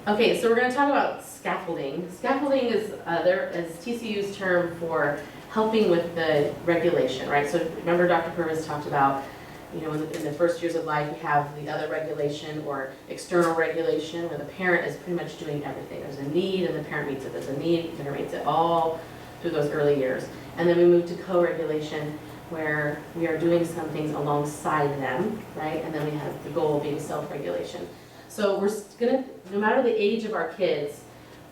Okay, so we're going to talk about scaffolding. Scaffolding is TCU's term for helping with the regulation, right? So remember Dr. Purvis talked about, you know, in the first years of life, you have the other regulation or external regulation where the parent is pretty much doing everything. There's a need and the parent meets it. There's a need, the parent meets it all through those early years. And then we move to co-regulation where we are doing some things alongside them, right? And then we have the goal being self-regulation. So we're gonna, no matter the age of our kids,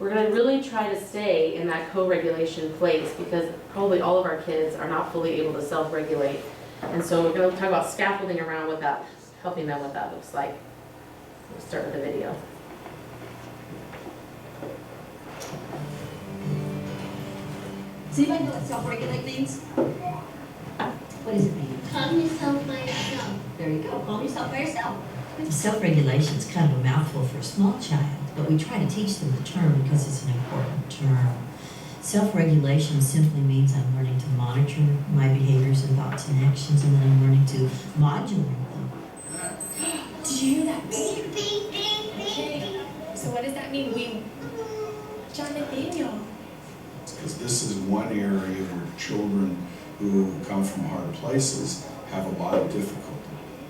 we're gonna really try to stay in that co-regulation place because probably all of our kids are not fully able to self-regulate. And so we're gonna talk about scaffolding around what that, helping them what that looks like. We'll start with the video. Does anybody know what self-regulate means? What does it mean? Calm yourself by yourself. There you go, calm yourself by yourself. Self-regulation is kind of a mouthful for a small child, but we try to teach them the term because it's an important term. Self-regulation simply means I'm learning to monitor my behaviors and thoughts and actions, and then I'm learning to modulate them. Did you hear that? Beep, beep, beep, beep, Okay. So what does that mean? John Nathaniel. Because this is one area where children who come from hard places have a lot of difficulty.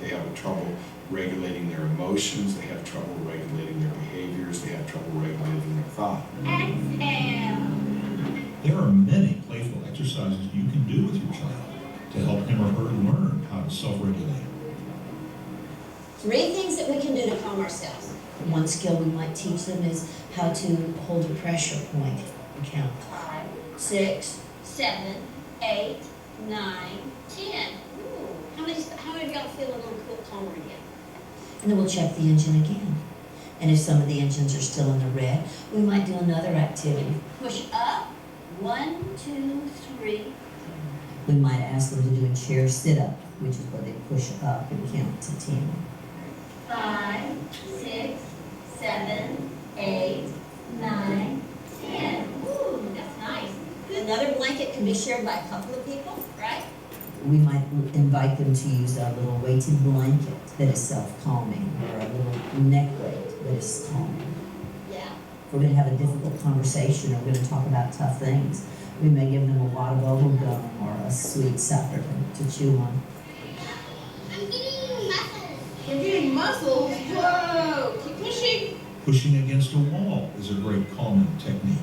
They have trouble regulating their emotions, they have trouble regulating their behaviors, they have trouble regulating their thought. Exhale. There are many playful exercises you can do with your child to help him or her learn how to self-regulate. 3 things that we can do to calm ourselves. One skill we might teach them is how to hold a pressure point and count. 5, 6, 7, 8, 9, 10. Ooh. How many of y'all feel a little calmer again? And then we'll check the engine again. And if some of the engines are still in the red, we might do another activity. Push up. 1, 2, 3. We might ask them to do a chair sit-up, which is where they push up and count to 10. 5, 6, 7, 8, 9, 10. Ooh, that's nice. Another blanket can be shared by a couple of people, right? We might invite them to use a little weighted blanket that is self-calming, or a little neck weight that is calming. Yeah. If we're going to have a difficult conversation or we're going to talk about tough things, we may give them a lot of bubble gum or a sweet sucker to chew on. I'm getting muscles. You're getting muscles. Whoa! Keep pushing. Pushing against a wall is a great calming technique.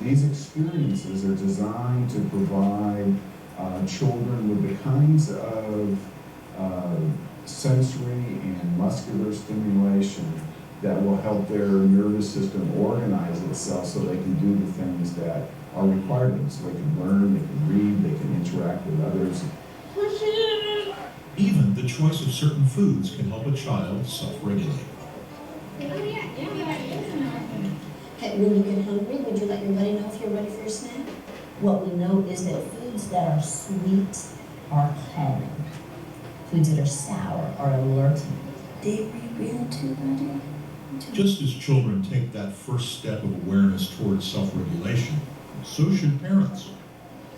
These experiences are designed to provide children with the kinds of sensory and muscular stimulation that will help their nervous system organize itself so they can do the things that are required of them. So they can learn, they can read, they can interact with others. Push it. Even the choice of certain foods can help a child self-regulate. Hey, when you get hungry, would you let your buddy know if you're ready for your snack? What we know is that foods that are sweet are calming. Foods that are sour are alerting. Dave, were you real too, buddy? Just as children take that first step of awareness towards self-regulation, so should parents.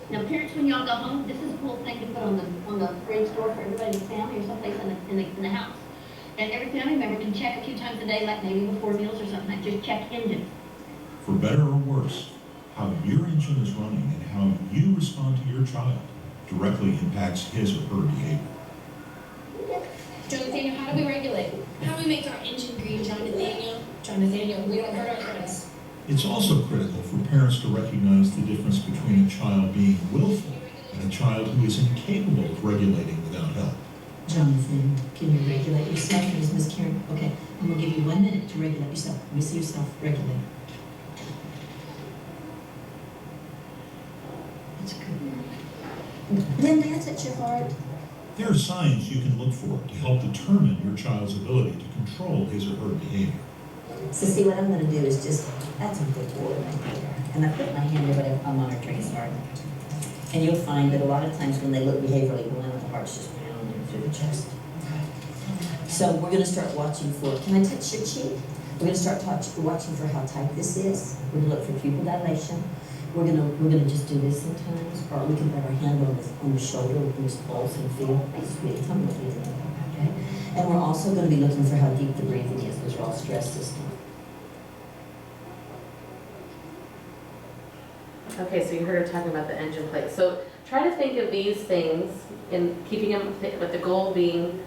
Now, parents, when y'all go home, this is a cool thing to put on the fridge door for everybody's family or someplace in the house. And every family member can check a few times a day, like maybe before meals or something, like just check engine. For better or worse, how your engine is running and how you respond to your child directly impacts his or her behavior. John Nathaniel, how do we regulate? How do we make our engine green, John Nathaniel? John Nathaniel, we don't hurt our friends. It's also critical for parents to recognize the difference between a child being willful and a child who is incapable of regulating without help. Jonathan, can you regulate yourself? Is Miss Karen? Okay, I'm gonna give you 1 minute to regulate yourself. Let me see yourself regulate. That's good. Then that's at your heart. There are signs you can look for to help determine your child's ability to control his or her behavior. So see, what I'm gonna do is just, that's a good boy right there. And I put my hand there, but I'm monitoring his heart. And you'll find that a lot of times when they look behaviorally well, the heart's just pounding through the chest. So we're gonna start watching for, can I touch your cheek? We're gonna start watching for how tight this is. We're gonna look for pupil dilation. We're gonna just do this sometimes, or we can put our hand on the shoulder with his pulse and feel. Hey, sweetie, tell me what you're doing, okay? And we're also gonna be looking for how deep the breathing is. Those are all stress systems. Okay, so you heard her talking about the engine plate. So try to think of these things in keeping them, with the goal being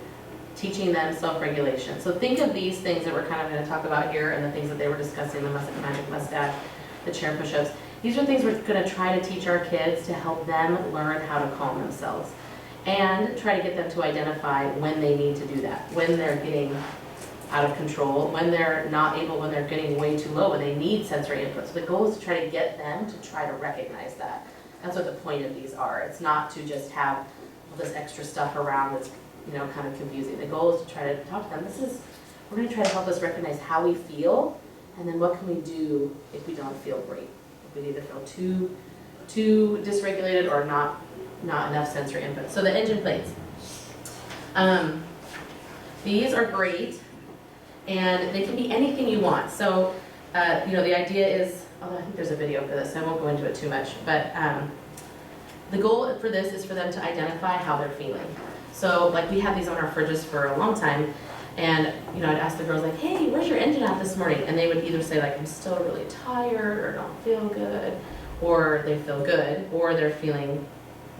teaching them self-regulation. So think of these things that we're kind of going to talk about here and the things that they were discussing, the magic mustache, the chair push-ups. These are things we're going to try to teach our kids to help them learn how to calm themselves and try to get them to identify when they need to do that, when they're getting out of control, when they're not able, when they're getting way too low, when they need sensory input. So the goal is to try to get them to try to recognize that. That's what the point of these are. It's not to just have all this extra stuff around that's, you know, kind of confusing. The goal is to try to talk to them. We're going to try to help us recognize how we feel, and then what can we do if we don't feel great. If we either feel too dysregulated or not enough sensory input. So the engine plates. These are great. And they can be anything you want. So, you know, the idea is, although I think there's a video for this, so I won't go into it too much, but the goal for this is for them to identify how they're feeling. So, like, we had these on our fridges for a long time, and, you know, I'd ask the girls, like, hey, where's your engine at this morning? And they would either say, like, I'm still really tired, or don't feel good, or they feel good, or they're feeling,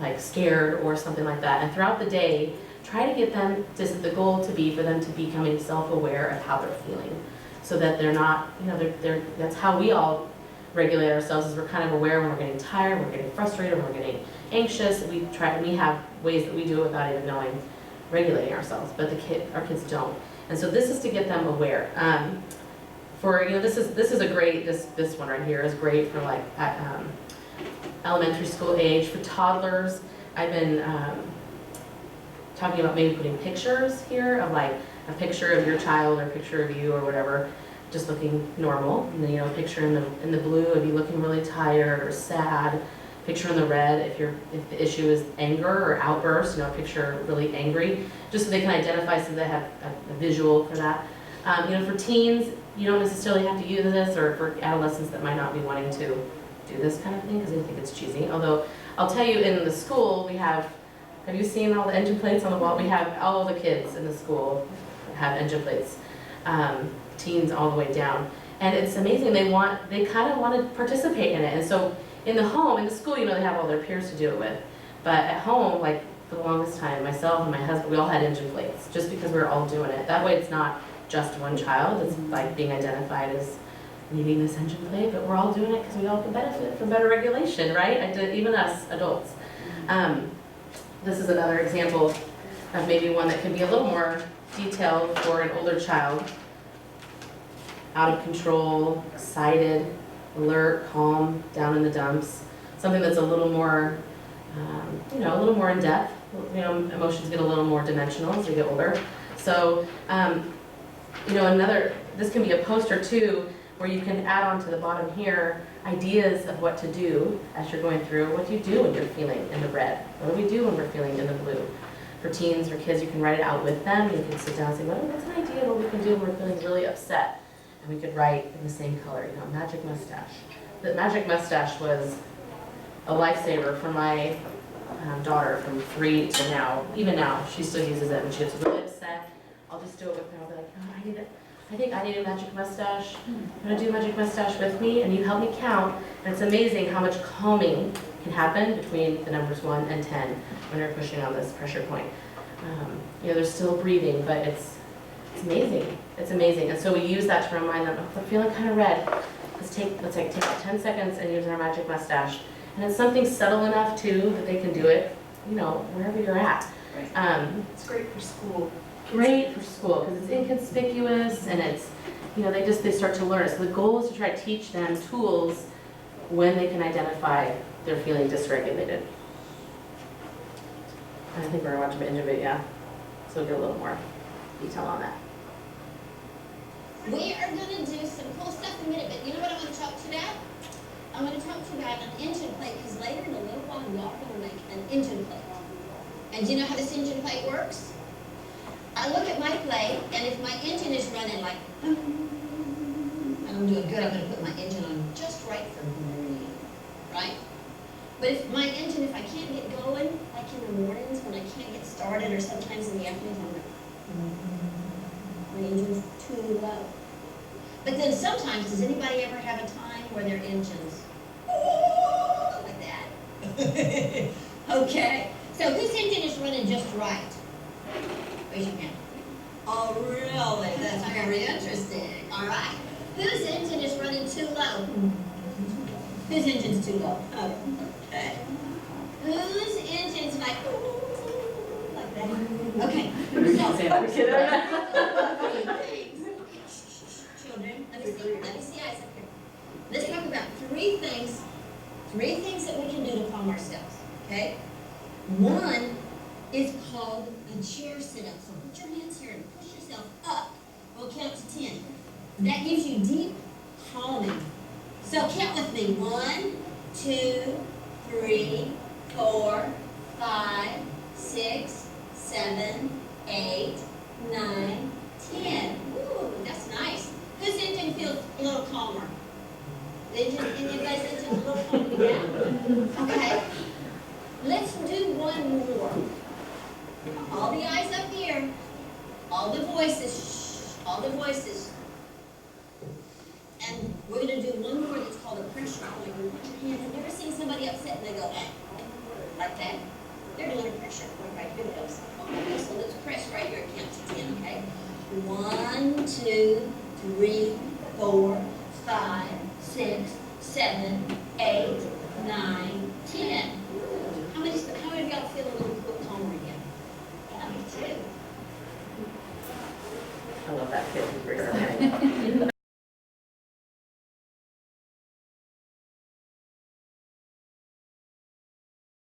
like, scared, or something like that. And throughout the day, try to get them, the goal to be for them to be becoming self-aware of how they're feeling, so that they're not, you know, that's how we all regulate ourselves, is we're kind of aware when we're getting tired, we're getting frustrated, when we're getting anxious. We have ways that we do it without even knowing, regulating ourselves, but our kids don't. And so this is to get them aware. For, you know, this is a great, this one right here is great for, like, elementary school age. For toddlers, I've been talking about maybe putting pictures here of, like, a picture of your child or a picture of you or whatever, just looking normal. And then, you know, a picture in the blue of you looking really tired or sad. Picture in the red if the issue is anger or outburst, you know, a picture really angry, just so they can identify, so they have a visual for that. You know, for teens, you don't necessarily have to use this, or for adolescents that might not be wanting to do this kind of thing because they think it's cheesy. Although, I'll tell you, in the school, we have you seen all the engine plates on the wall? We have all the kids in the school have engine plates, teens all the way down. And it's amazing, they kind of want to participate in it. And so in the school, you know, they have all their peers to do it with. But at home, like, for the longest time, myself and my husband, we all had engine plates, just because we were all doing it. That way it's not just one child, it's like being identified as needing this engine plate, but we're all doing it because we all can benefit from better regulation, right? Even us adults. This is another example of maybe one that can be a little more detailed for an older child. Out of control, excited, alert, calm, down in the dumps. Something that's a little more, you know, a little more in depth. You know, emotions get a little more dimensional as you get older. So, you know, this can be a poster too, where you can add on to the bottom here ideas of what to do as you're going through. What do you do when you're feeling in the red? What do we do when we're feeling in the blue? For teens or kids, you can write it out with them. You can sit down and say, well, what's an idea of what we can do when we're feeling really upset? And we could write in the same color, you know, magic mustache. The magic mustache was a lifesaver for my daughter from 3 to now. Even now, she still uses it when she gets really upset. I'll just do it with her. I'll be like, oh, I think I need a magic mustache. You want to do magic mustache with me? And you help me count. And it's amazing how much calming can happen between the numbers 1 and 10 when you're pushing on this pressure point. You know, there's still breathing, but it's amazing. It's amazing. And so we use that to remind them, oh, I'm feeling kind of red. Let's take 10 seconds and use our magic mustache. And it's something subtle enough too that they can do it, you know, wherever you're at. Right. It's great for school. Great for school because it's inconspicuous and it's, you know, they start to learn it. So the goal is to try to teach them tools when they can identify they're feeling dysregulated. I think we're gonna watch an interview, yeah. So we'll get a little more detail on that. We are going to do some cool stuff in a minute, but you know what I want to talk to you about? I want to talk to you about an engine plate, because later in a little while, y'all going to make an engine plate. And do you know how this engine plate works? I look at my plate, and if my engine is running like, and I'm doing good, I'm going to put my engine on just right for green, right? But if my engine, if I can't get going, like in the mornings when I can't get started, or sometimes in the afternoons, I'm like, my engine's too low. But then sometimes, does anybody ever have a time where their engine's Okay, so whose engine is running just right? Raise your hand. Oh, really? That's very interesting. All right. Whose engine is running too low? Whose engine's too low? Okay. Whose engine's like, ooh, like that? Okay. Children, let me see eyes up here. Let's talk about three things that we can do to calm ourselves, okay? One is called a chair sit-up. So put your hands here and push yourself up. We'll count to 10. That gives you deep calming. So count with me. 1, 2, 3, 4, 5, 6, 7, 8, 9, 10. Ooh, that's nice. Whose engine feels a little calmer? Anybody's engine a little calmer? Yeah. Okay. Let's do one more. All the eyes up here. All the voices. Shh, all the voices. And we're going to do one more that's called a pressure point. You put your hand. Have you ever seen somebody upset and they go, like that? They're doing a pressure point right here. Okay, so let's press right here and count to 10, okay? 1, 2, 3, 4, 5, 6, 7, 8, 9, 10.